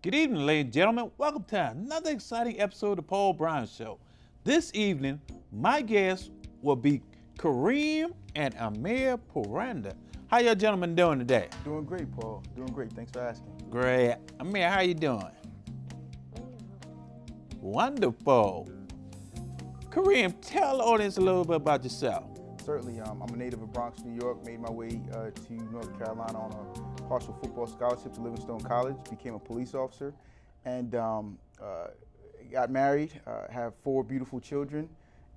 Good evening, ladies and gentlemen. Welcome to another exciting episode of the Paul Brown Show. This evening, my guest will be Kareem and Amir Puranda. How y'all gentlemen doing today? Doing great, Paul. Doing great. Thanks for asking. Great. Amir, how you doing? Wonderful. Kareem, tell the audience a little bit about yourself. Certainly, I'm a native of Bronx, New York. Made my way to North Carolina on a partial football scholarship to Livingstone College. Became a police officer, and got married. Have 4 beautiful children,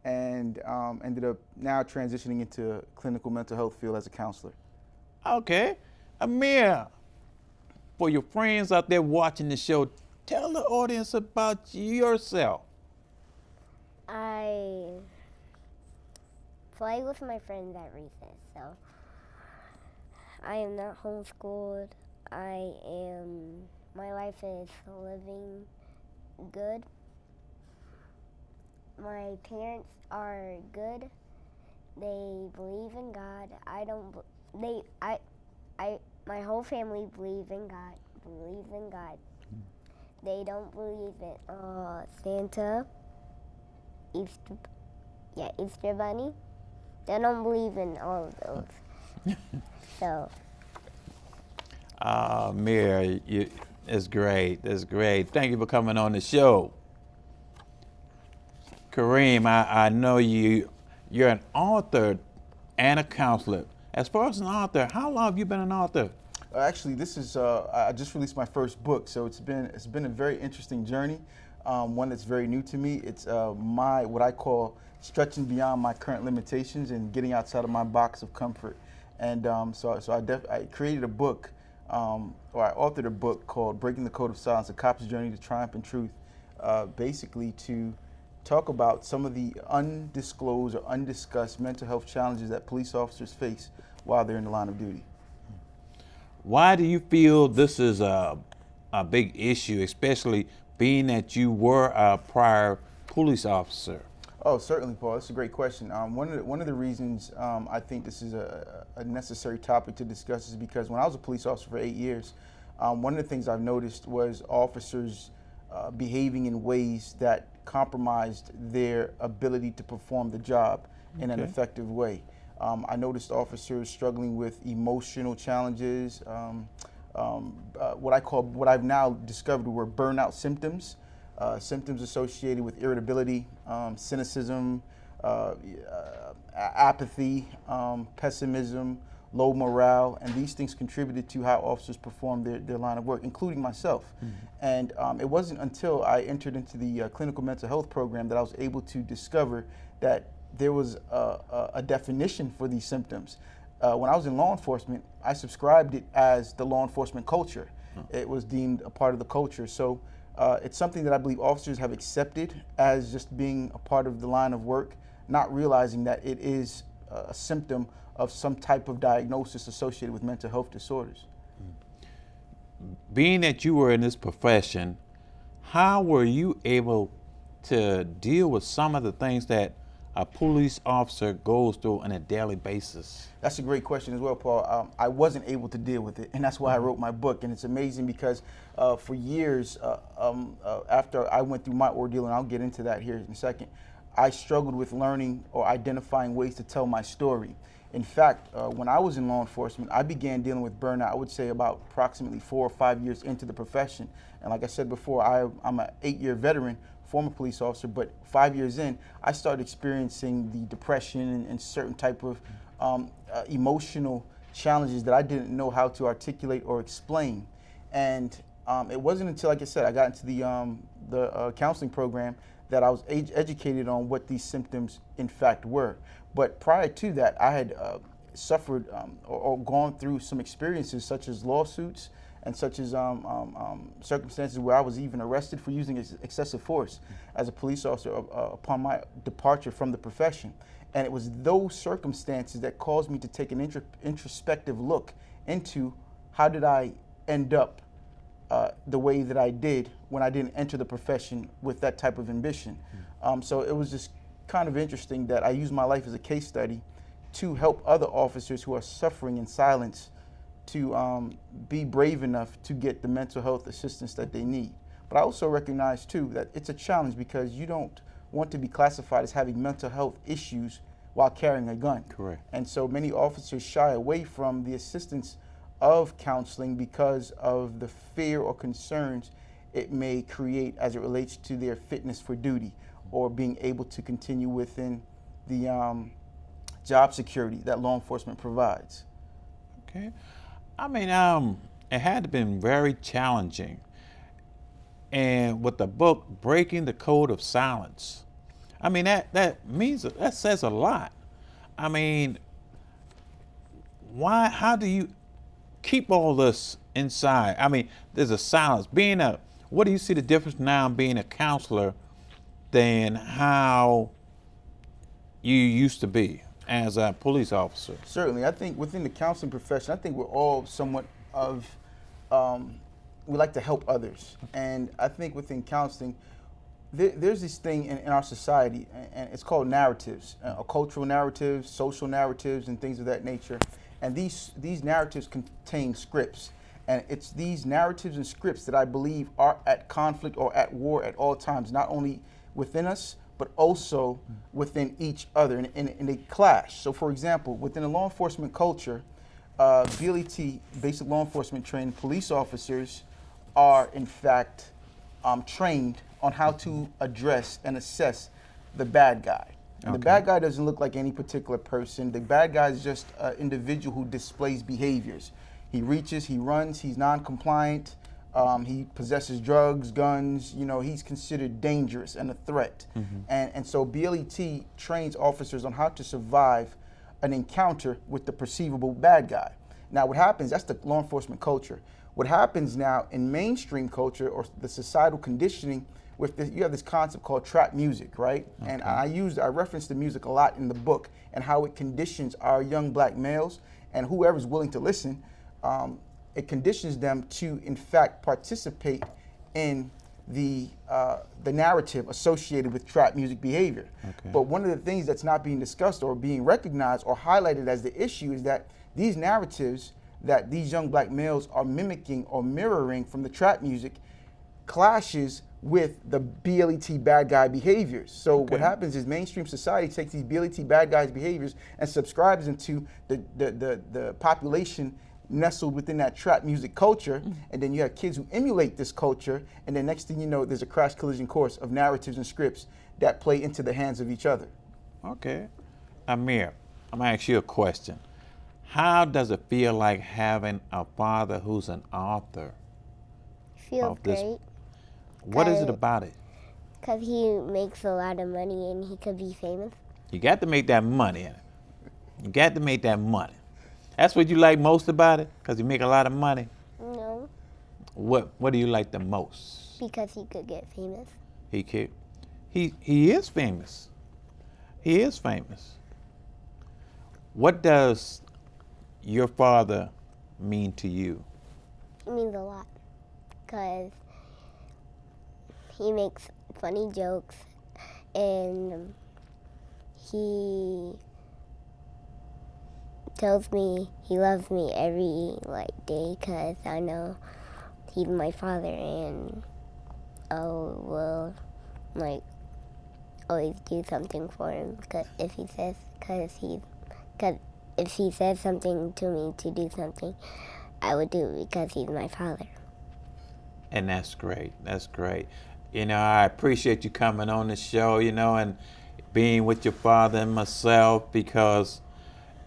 and ended up now transitioning into clinical mental health field as a counselor. Okay. Amir, for your friends out there watching the show, tell the audience about yourself. I play with my friends at recess, so I am not homeschooled. My life is living good. My parents are good. They believe in God. My whole family believes in God. They don't believe in Santa, Easter Bunny. They don't believe in all of those. So. Amir, it's great. That's great. Thank you for coming on the show. Kareem, I know you're an author and a counselor. As far as an author, how long have you been an author? Actually, this is I just released my first book, so it's been a very interesting journey, one that's very new to me. It's what I call stretching beyond my current limitations and getting outside of my box of comfort. And so I created a book, or I authored a book called Breaking the Code of Silence: A Cop's Journey to Triumph and Truth, basically to talk about some of the undisclosed or undiscussed mental health challenges that police officers face while they're in the line of duty. Why do you feel this is a big issue, especially being that you were a prior police officer? Oh, certainly, Paul. That's a great question. One of the reasons I think this is a necessary topic to discuss is because when I was a police officer for 8 years, one of the things I've noticed was officers behaving in ways that compromised their ability to perform the job in an effective way. I noticed officers struggling with emotional challenges, what I've now discovered were burnout symptoms, symptoms associated with irritability, cynicism, apathy, pessimism, low morale, and these things contributed to how officers perform their line of work, including myself. Mm-hmm. And it wasn't until I entered into the clinical mental health program that I was able to discover that there was a definition for these symptoms. When I was in law enforcement, I subscribed it as the law enforcement culture. It was deemed a part of the culture. So it's something that I believe officers have accepted as just being a part of the line of work, not realizing that it is a symptom of some type of diagnosis associated with mental health disorders. Being that you were in this profession, how were you able to deal with some of the things that a police officer goes through on a daily basis? That's a great question as well, Paul. I wasn't able to deal with it, and that's why I wrote my book. And it's amazing because for years after I went through my ordeal, and I'll get into that here in a second, I struggled with learning or identifying ways to tell my story. In fact, when I was in law enforcement, I began dealing with burnout, I would say about approximately 4 or 5 years into the profession. And like I said before, I'm an 8-year veteran, former police officer, but 5 years in, I started experiencing the depression and certain type of emotional challenges that I didn't know how to articulate or explain. And it wasn't until, like I said, I got into the counseling program that I was educated on what these symptoms in fact were. But prior to that, I had suffered or gone through some experiences such as lawsuits and such as circumstances where I was even arrested for using excessive force as a police officer upon my departure from the profession. And it was those circumstances that caused me to take an introspective look into how did I end up the way that I did when I didn't enter the profession with that type of ambition. So it was just kind of interesting that I used my life as a case study to help other officers who are suffering in silence to be brave enough to get the mental health assistance that they need. But I also recognize too that it's a challenge because you don't want to be classified as having mental health issues while carrying a gun. Correct. And so many officers shy away from the assistance of counseling because of the fear or concerns it may create as it relates to their fitness for duty or being able to continue within the job security that law enforcement provides. Okay. I mean, it had to been very challenging. And with the book, Breaking the Code of Silence, I mean, that says a lot. I mean, how do you keep all this inside? I mean, there's a silence. What do you see the difference now being a counselor than how you used to be as a police officer? Certainly. I think within the counseling profession, I think we're all somewhat of, we like to help others. And I think within counseling, there's this thing in our society, and it's called narratives, cultural narratives, social narratives, and things of that nature. And these narratives contain scripts. And it's these narratives and scripts that I believe are at conflict or at war at all times, not only within us, but also within each other, and they clash. So for example, within a law enforcement culture, BLET, basic law enforcement trained police officers are in fact trained on how to address and assess the bad guy. And the bad guy doesn't look like any particular person. The bad guy is just an individual who displays behaviors. He reaches, he runs, he's non-compliant, he possesses drugs, guns, he's considered dangerous and a threat. And so BLET trains officers on how to survive an encounter with the perceivable bad guy. Now what happens, that's the law enforcement culture. What happens now in mainstream culture or the societal conditioning, you have this concept called trap music, right? Okay. And I reference the music a lot in the book and how it conditions our young black males and whoever's willing to listen. It conditions them to, in fact, participate in the narrative associated with trap music behavior. Okay. But one of the things that's not being discussed or being recognized or highlighted as the issue is that these narratives that these young black males are mimicking or mirroring from the trap music clashes with the BLET bad guy behaviors. So what happens is mainstream society takes these BLET bad guys behaviors and subscribes into the population nestled within that trap music culture, and then you have kids who emulate this culture, and then next thing you know, there's a crash collision course of narratives and scripts that play into the hands of each other. Okay. Amir, I'm gonna ask you a question. How does it feel like having a father who's an author? Feels great. What is it about it? Because he makes a lot of money and he could be famous. You got to make that money. You got to make that money. That's what you like most about it? Because you make a lot of money? No. What do you like the most? Because he could get famous. He could. He is famous. He is famous. What does your father mean to you? It means a lot. Because he makes funny jokes and he tells me he loves me every day because I know he's my father and I will always do something for him because if he says something to me to do something, I would do it because he's my father. And that's great. That's great. I appreciate you coming on the show, and being with your father and myself because,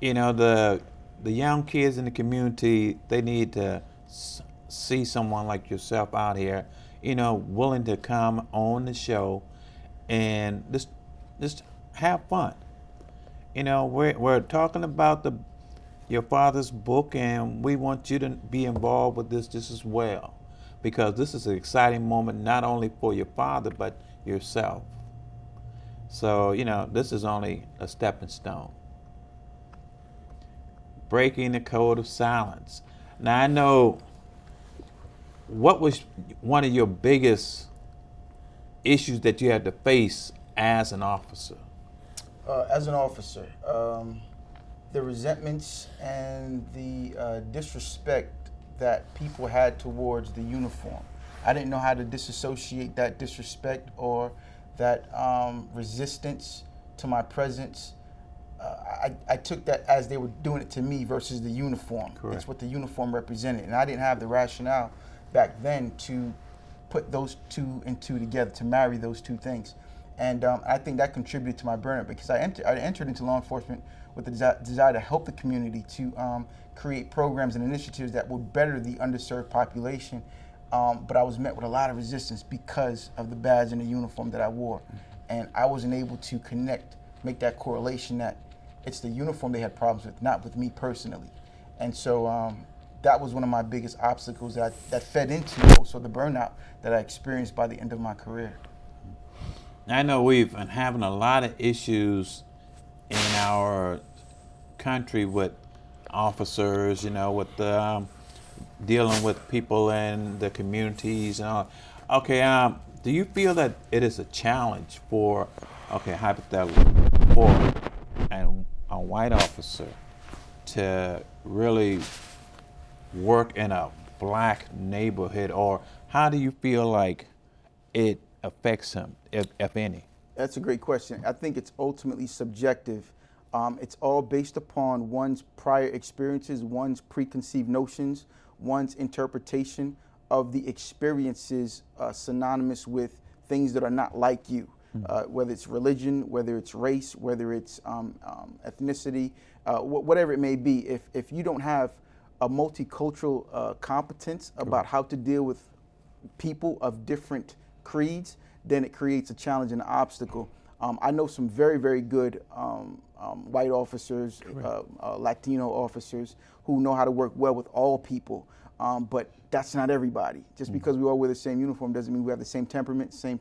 the young kids in the community, they need to see someone like yourself out here, willing to come on the show and just have fun. We're talking about your father's book, and we want you to be involved with this just as well, because this is an exciting moment not only for your father but yourself. So, this is only a stepping stone. Breaking the Code of Silence. Now, I know, what was one of your biggest issues that you had to face as an officer? As an officer, the resentments and the disrespect that people had towards the uniform. I didn't know how to disassociate that disrespect or that resistance to my presence. I took that as they were doing it to me versus the uniform. Correct. It's what the uniform represented. And I didn't have the rationale back then to put those two and two together, to marry those two things. And I think that contributed to my burnout, because I entered into law enforcement with the desire to help the community, to create programs and initiatives that would better the underserved population. But I was met with a lot of resistance because of the badge and the uniform that I wore. And I wasn't able to make that correlation that it's the uniform they had problems with, not with me personally. And so that was one of my biggest obstacles that fed into also the burnout that I experienced by the end of my career. I know we've been having a lot of issues in our country with officers, with dealing with people in the communities and all. Okay, do you feel that it is a challenge for, hypothetically, for a white officer to really work in a black neighborhood, or how do you feel like it affects him, if any? That's a great question. I think it's ultimately subjective. It's all based upon one's prior experiences, one's preconceived notions, one's interpretation of the experiences synonymous with things that are not like you, whether it's religion, whether it's race, whether it's ethnicity, whatever it may be. If you don't have a multicultural competence about how to deal with people of different creeds, then it creates a challenge and an obstacle. I know some very, very good white officers, Latino officers who know how to work well with all people, but that's not everybody. Just because we all wear the same uniform doesn't mean we have the same temperament, same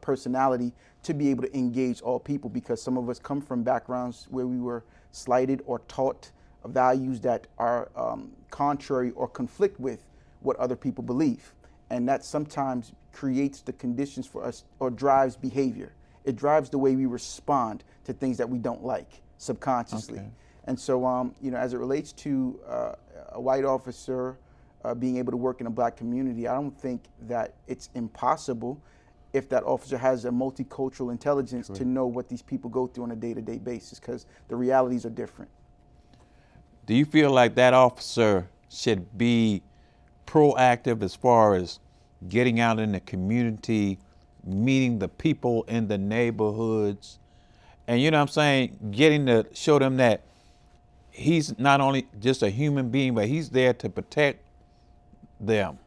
personality to be able to engage all people, because some of us come from backgrounds where we were slighted or taught values that are contrary or conflict with what other people believe. And that sometimes creates the conditions for us, or drives behavior. It drives the way we respond to things that we don't like subconsciously. Okay. And so, as it relates to a white officer being able to work in a black community, I don't think that it's impossible if that officer has a multicultural intelligence to know what these people go through on a day-to-day basis, because the realities are different. Do you feel like that officer should be proactive as far as getting out in the community, meeting the people in the neighborhoods, and getting to show them that he's not only just a human being, but he's there to protect them?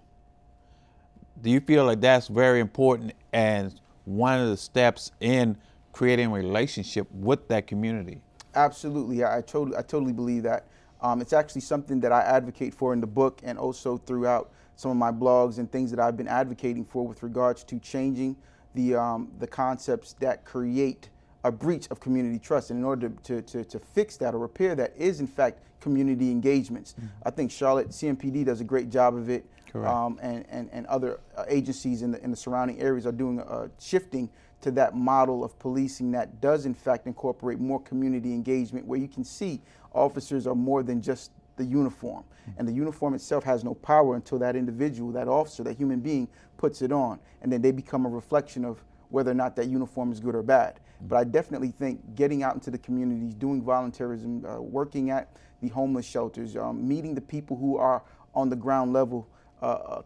Do you feel like that's very important and one of the steps in creating a relationship with that community? Absolutely, I totally believe that. It's actually something that I advocate for in the book, and also throughout some of my blogs and things that I've been advocating for with regards to changing the concepts that create a breach of community trust. And in order to fix that or repair that is, in fact, community engagements. I think Charlotte CMPD does a great job of it, and other agencies in the surrounding areas are doing shifting to that model of policing that does, in fact, incorporate more community engagement, where you can see officers are more than just the uniform. And the uniform itself has no power until that individual, that officer, that human being puts it on. And then they become a reflection of whether or not that uniform is good or bad. But I definitely think getting out into the communities, doing volunteerism, working at the homeless shelters, meeting the people who are on the ground level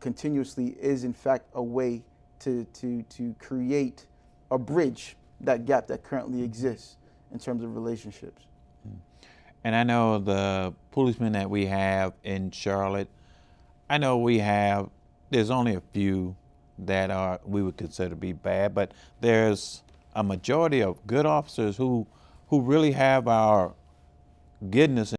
continuously is, in fact, a way to create a bridge that gap that currently exists in terms of relationships. And I know the policemen that we have in Charlotte, there's only a few that we would consider to be bad, but there's a majority of good officers who really have our goodness